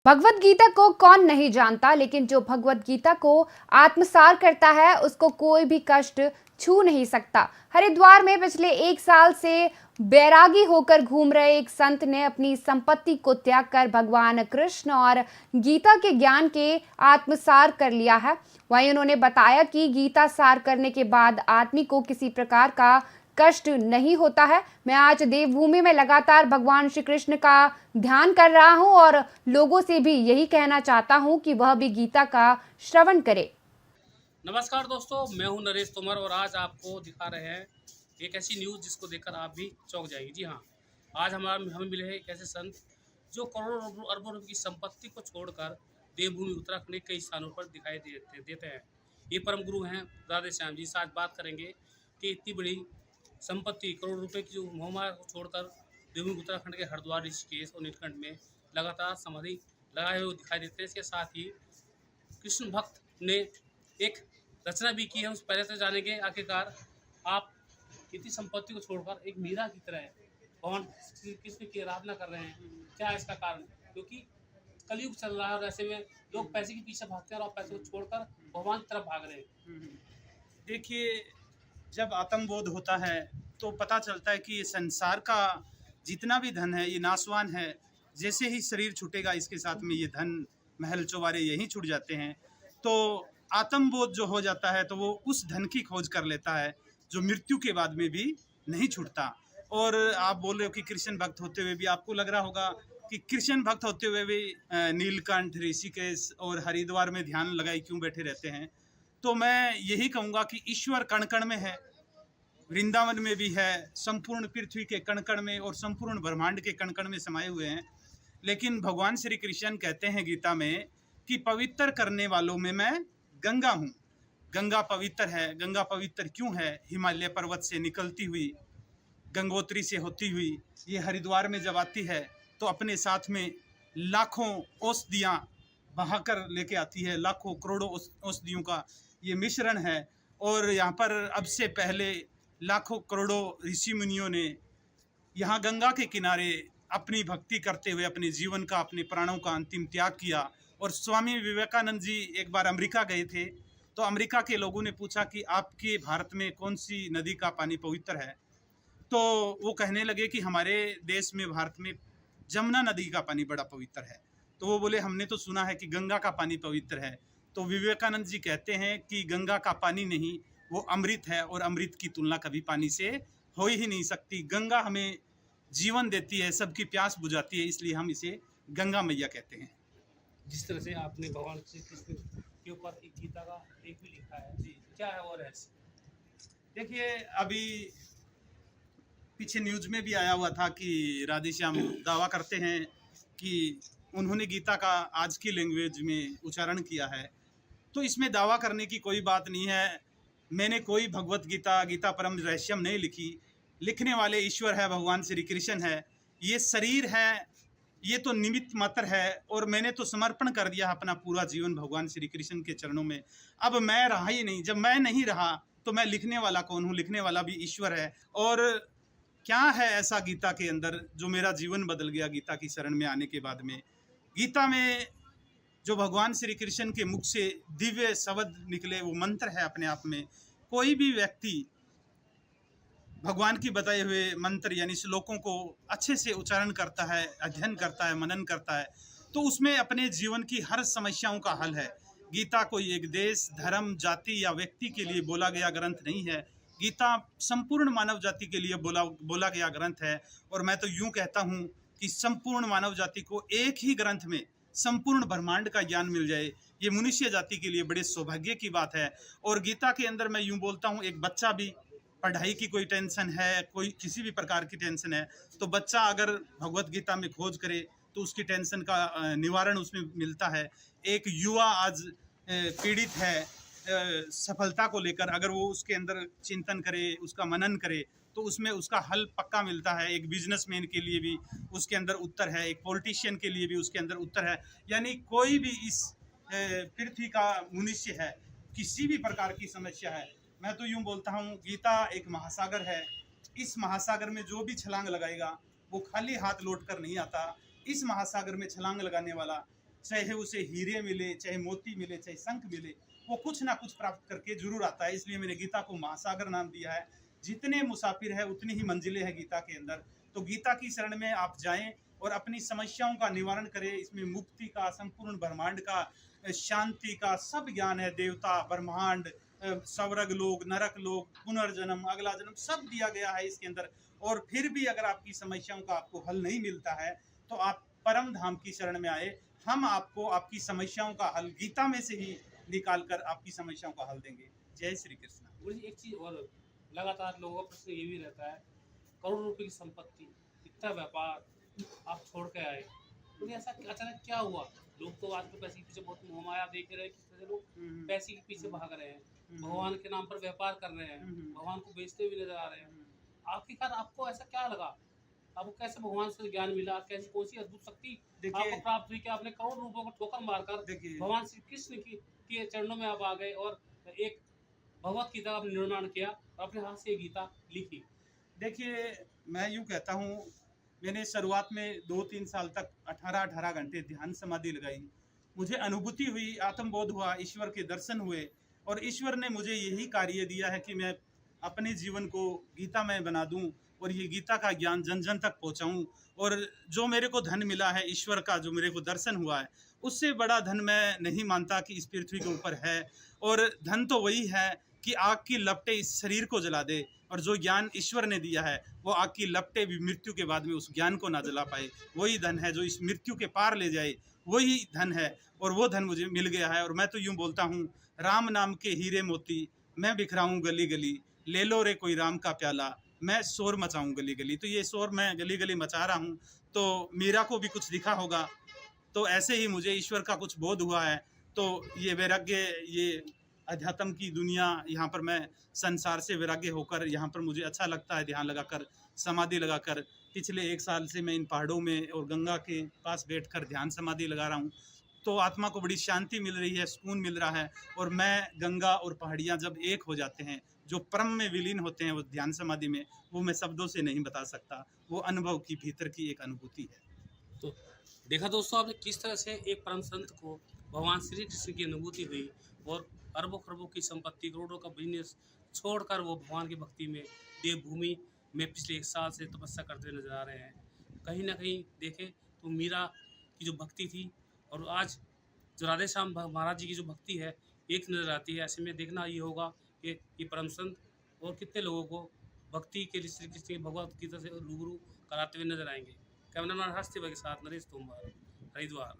भगवत गीता को कौन नहीं जानता, लेकिन जो भगवत गीता को आत्मसार करता है उसको कोई भी कष्ट छू नहीं सकता। हरिद्वार में पिछले 1 साल से बैरागी होकर घूम रहे एक संत ने अपनी संपत्ति को त्याग कर भगवान कृष्ण और गीता के ज्ञान के आत्मसार कर लिया है। वहीं उन्होंने बताया कि गीता सार करने के बाद आदमी को किसी प्रकार का कष्ट नहीं होता है। मैं आज देवभूमि में लगातार भगवान श्री कृष्ण का ध्यान कर रहा हूं और लोगों से भी यही कहना चाहता हूं कि वह भी गीता का श्रवण करे। नमस्कार दोस्तों, मैं हूं नरेश तोमर और आज आपको दिखा रहे हैं एक ऐसी न्यूज़ जिसको देखकर आप भी चौंक जाएंगे। जी हाँ, आज हमें मिले हैं एक ऐसे संत जो करोड़ों अरबों रुपए की संपत्ति को छोड़कर देवभूमि उत्तराखंड के कई स्थानों पर दिखाई देते हैं। ये परम गुरु हैं राधे श्याम जी। आज बात करेंगे कि इतनी बड़ी संपत्ति करोड़ रुपए की जो मोहमाया को छोड़कर देवभूमि उत्तराखंड के हरिद्वार, ऋषिकेश और नीलकंठ में लगातार समाधि लगाए हुए दिखाई देते हैं। इसके साथ ही कृष्ण भक्त ने एक रचना भी की है। उस पहले से जानेंगे आखिरकार आप इतनी संपत्ति को छोड़कर एक मीरा की तरह भगवान कृष्ण की आराधना कर रहे हैं, क्या है इसका कारण? क्योंकि कलयुग चल रहा है और ऐसे में लोग पैसे के पीछे भागते हैं और पैसे को छोड़कर भगवान की तरफ भाग रहे हैं। देखिए, जब आत्मबोध होता है तो पता चलता है कि ये संसार का जितना भी धन है ये नाशवान है। जैसे ही शरीर छूटेगा इसके साथ में ये धन महल चौबारे यहीं छूट जाते हैं। तो आत्मबोध जो हो जाता है तो वो उस धन की खोज कर लेता है जो मृत्यु के बाद में भी नहीं छूटता। और आप बोल रहे हो कि कृष्ण भक्त होते हुए भी आपको लग रहा होगा कि कृष्ण भक्त होते हुए भी नीलकंठ, ऋषिकेश और हरिद्वार में ध्यान लगाए क्यों बैठे रहते हैं। तो मैं यही कहूँगा कि ईश्वर कण कण में है, वृंदावन में भी है, संपूर्ण पृथ्वी के कण कण में और संपूर्ण ब्रह्मांड के कण कण में समाये हुए हैं। लेकिन भगवान श्री कृष्ण कहते हैं गीता में कि पवित्र करने वालों में मैं गंगा हूँ। गंगा पवित्र है। गंगा पवित्र क्यों है? हिमालय पर्वत से निकलती हुई, गंगोत्री से होती हुई ये हरिद्वार में जब आती है तो अपने साथ में लाखों औषधियाँ बहाकर लेके आती है। लाखों करोड़ों औषधियों का ये मिश्रण है। और यहाँ पर अब से पहले लाखों करोड़ों ऋषि मुनियों ने यहाँ गंगा के किनारे अपनी भक्ति करते हुए अपने जीवन का, अपने प्राणों का अंतिम त्याग किया। और स्वामी विवेकानंद जी एक बार अमेरिका गए थे तो अमेरिका के लोगों ने पूछा कि आपके भारत में कौन सी नदी का पानी पवित्र है। तो वो कहने लगे कि हमारे देश में, भारत में जमुना नदी का पानी बड़ा पवित्र है। तो वो बोले हमने तो सुना है कि गंगा का पानी पवित्र है। तो विवेकानंद जी कहते हैं कि गंगा का पानी नहीं, वो अमृत है और अमृत की तुलना कभी पानी से हो ही नहीं सकती। गंगा हमें जीवन देती है, सबकी प्यास बुझाती है, इसलिए हम इसे गंगा मैया कहते हैं। जिस तरह से आपने भगवान श्री कृष्ण के ऊपर एक गीता का एक भी लिखा है, जी क्या है वो रहस्य? देखिए, अभी पीछे न्यूज में भी आया हुआ था कि राधे श्याम दावा करते हैं कि उन्होंने गीता का आज की लैंग्वेज में उच्चारण किया है। तो इसमें दावा करने की कोई बात नहीं है। मैंने कोई भगवत गीता, गीता परम रहस्यम नहीं लिखी। लिखने वाले ईश्वर है, भगवान श्री कृष्ण है। ये शरीर है, ये तो निमित्त मात्र है और मैंने तो समर्पण कर दिया अपना पूरा जीवन भगवान श्री कृष्ण के चरणों में। अब मैं रहा ही नहीं। जब मैं नहीं रहा तो मैं लिखने वाला कौन हूँ? लिखने वाला भी ईश्वर है। और क्या है ऐसा गीता के अंदर जो मेरा जीवन बदल गया गीता की शरण में आने के बाद में? गीता में जो भगवान श्री कृष्ण के मुख से दिव्य शब्द निकले वो मंत्र है अपने आप में। कोई भी व्यक्ति भगवान की बताए हुए मंत्र यानी श्लोकों को अच्छे से उच्चारण करता है, अध्ययन करता है, मनन करता है, तो उसमें अपने जीवन की हर समस्याओं का हल है। गीता कोई एक देश, धर्म, जाति या व्यक्ति के लिए बोला गया ग्रंथ नहीं है। गीता संपूर्ण मानव जाति के लिए बोला गया ग्रंथ है। और मैं तो यूं कहता हूं कि संपूर्ण मानव जाति को एक ही ग्रंथ में संपूर्ण ब्रह्मांड का ज्ञान मिल जाए, ये मनुष्य जाति के लिए बड़े सौभाग्य की बात है। और गीता के अंदर मैं यूं बोलता हूं, एक बच्चा भी, पढ़ाई की कोई टेंशन है, कोई किसी भी प्रकार की टेंशन है, तो बच्चा अगर भगवत गीता में खोज करे तो उसकी टेंशन का निवारण उसमें मिलता है। एक युवा आज पीड़ित है सफलता को लेकर, अगर वो उसके अंदर चिंतन करे, उसका मनन करे, तो उसमें उसका हल पक्का मिलता है। एक बिजनेसमैन के लिए भी उसके अंदर उत्तर है, एक पॉलिटिशियन के लिए भी उसके अंदर उत्तर है। यानी कोई भी इस पृथ्वी का मनुष्य है, किसी भी प्रकार की समस्या है, मैं तो यूं बोलता हूं गीता एक महासागर है। इस महासागर में जो भी छलांग लगाएगा वो खाली हाथ लौट कर नहीं आता। इस महासागर में छलांग लगाने वाला चाहे उसे हीरे मिले, चाहे मोती मिले, चाहे शंख मिले, वो कुछ ना कुछ प्राप्त करके जरूर आता है। इसलिए मैंने गीता को महासागर नाम दिया है। जितने मुसाफिर है उतनी ही मंजिलें हैं गीता के अंदर। तो गीता की शरण में आप जाएं और अपनी समस्याओं का निवारण करें। इसमें मुक्ति का, संपूर्ण ब्रह्मांड का, शांति का सब ज्ञान है। देवता, ब्रह्मांड, स्वर्ग लोक, नरक लोक, पुनर्जन्म, अगला जन्म सब दिया गया है इसके अंदर। और फिर भी अगर आपकी समस्याओं का आपको हल नहीं मिलता है तो आप परम धाम की शरण में आए। हम आपको आपकी समस्याओं का हल गीता में से ही निकाल कर आपकी समस्याओं का हल देंगे। जय श्री कृष्ण। गुरु जी एक चीज़ और लगातार लोगों का प्रश्न ये भी रहता है, करोड़ों रुपए की संपत्ति, इतना व्यापार आप छोड़ के आए, तो ऐसा अचानक क्या हुआ? लोग तो आजकल पैसे के पीछे बहुत मोहमाया देख रहे हैं, किस तरह से लोग पैसे के पीछे भाग रहे हैं, भगवान के नाम पर व्यापार कर रहे हैं, भगवान को बेचते हुए नजर आ रहे हैं। आखिरकार आपको ऐसा क्या लगा? आपको कैसे भगवान से ज्ञान मिला? कैसी कौन सी अद्भुत शक्ति आपको प्राप्त हुई कि आपने करोड़ रुपयों को ठोकर मारकर भगवान श्री कृष्ण के चरणों में आप आ गए और एक भगवत गीता का आपने निर्माण किया और अपने हाथ से गीता लिखी? देखिए, मैं यूँ कहता हूँ, मैंने शुरुआत में 2-3 साल तक 18-18 घंटे ध्यान समाधि लगाई। मुझे अनुभूति हुई, आत्मबोध हुआ, ईश्वर के दर्शन हुए और ईश्वर ने मुझे यही कार्य दिया है कि मैं अपने जीवन को गीतामय बना दूं और ये गीता का ज्ञान जन जन तक पहुंचाऊं। और जो मेरे को धन मिला है ईश्वर का, जो मेरे को दर्शन हुआ है, उससे बड़ा धन मैं नहीं मानता कि इस पृथ्वी के ऊपर है। और धन तो वही है कि आग की लपटें इस शरीर को जला दे, और जो ज्ञान ईश्वर ने दिया है वो आग की लपटें भी मृत्यु के बाद में उस ज्ञान को ना जला पाए। वही धन है जो इस मृत्यु के पार ले जाए, वही धन है। और वो धन मुझे मिल गया है। और मैं तो यूँ बोलता हूँ, राम नाम के हीरे मोती मैं बिखराऊँ गली गली, ले लो रे कोई राम का प्याला, मैं शोर मचाऊँ गली गली। तो ये शोर मैं गली गली मचा रहा हूँ, तो मीरा को भी कुछ दिखा होगा। तो ऐसे ही मुझे ईश्वर का कुछ बोध हुआ है। तो ये वैराग्य, ये अध्यात्म की दुनिया, यहाँ पर मैं संसार से वैराग्य होकर यहाँ पर मुझे अच्छा लगता है ध्यान लगाकर, समाधि लगाकर। पिछले 1 साल से मैं इन पहाड़ों में और गंगा के पास बैठकर ध्यान समाधि लगा रहा हूँ। तो आत्मा को बड़ी शांति मिल रही है, सुकून मिल रहा है। और मैं, गंगा और पहाड़ियाँ जब एक हो जाते हैं, जो परम में विलीन होते हैं वो ध्यान समाधि में, वो मैं शब्दों से नहीं बता सकता। वो अनुभव की भीतर की एक अनुभूति है। तो देखा दोस्तों आपने किस तरह से एक परम संत को भगवान श्री कृष्ण की अनुभूति हुई और अरबों खरबों की संपत्ति, करोड़ों का बिजनेस छोड़कर वो भगवान की भक्ति में देवभूमि में पिछले 1 साल से तपस्या करते हुए नजर आ रहे हैं। कहीं ना कहीं देखें तो मीरा की जो भक्ति थी और आज जो राधे श्याम महाराज जी की जो भक्ति है, एक नजर आती है। ऐसे में देखना ये होगा कि ये परम संत और कितने लोगों को भक्ति के श्री कृष्ण की भगवत गीता से रूबरू कराते हुए नजर आएंगे। कैमरामैन हर्ष तिवारी के साथ नरेश तोमर, हरिद्वार।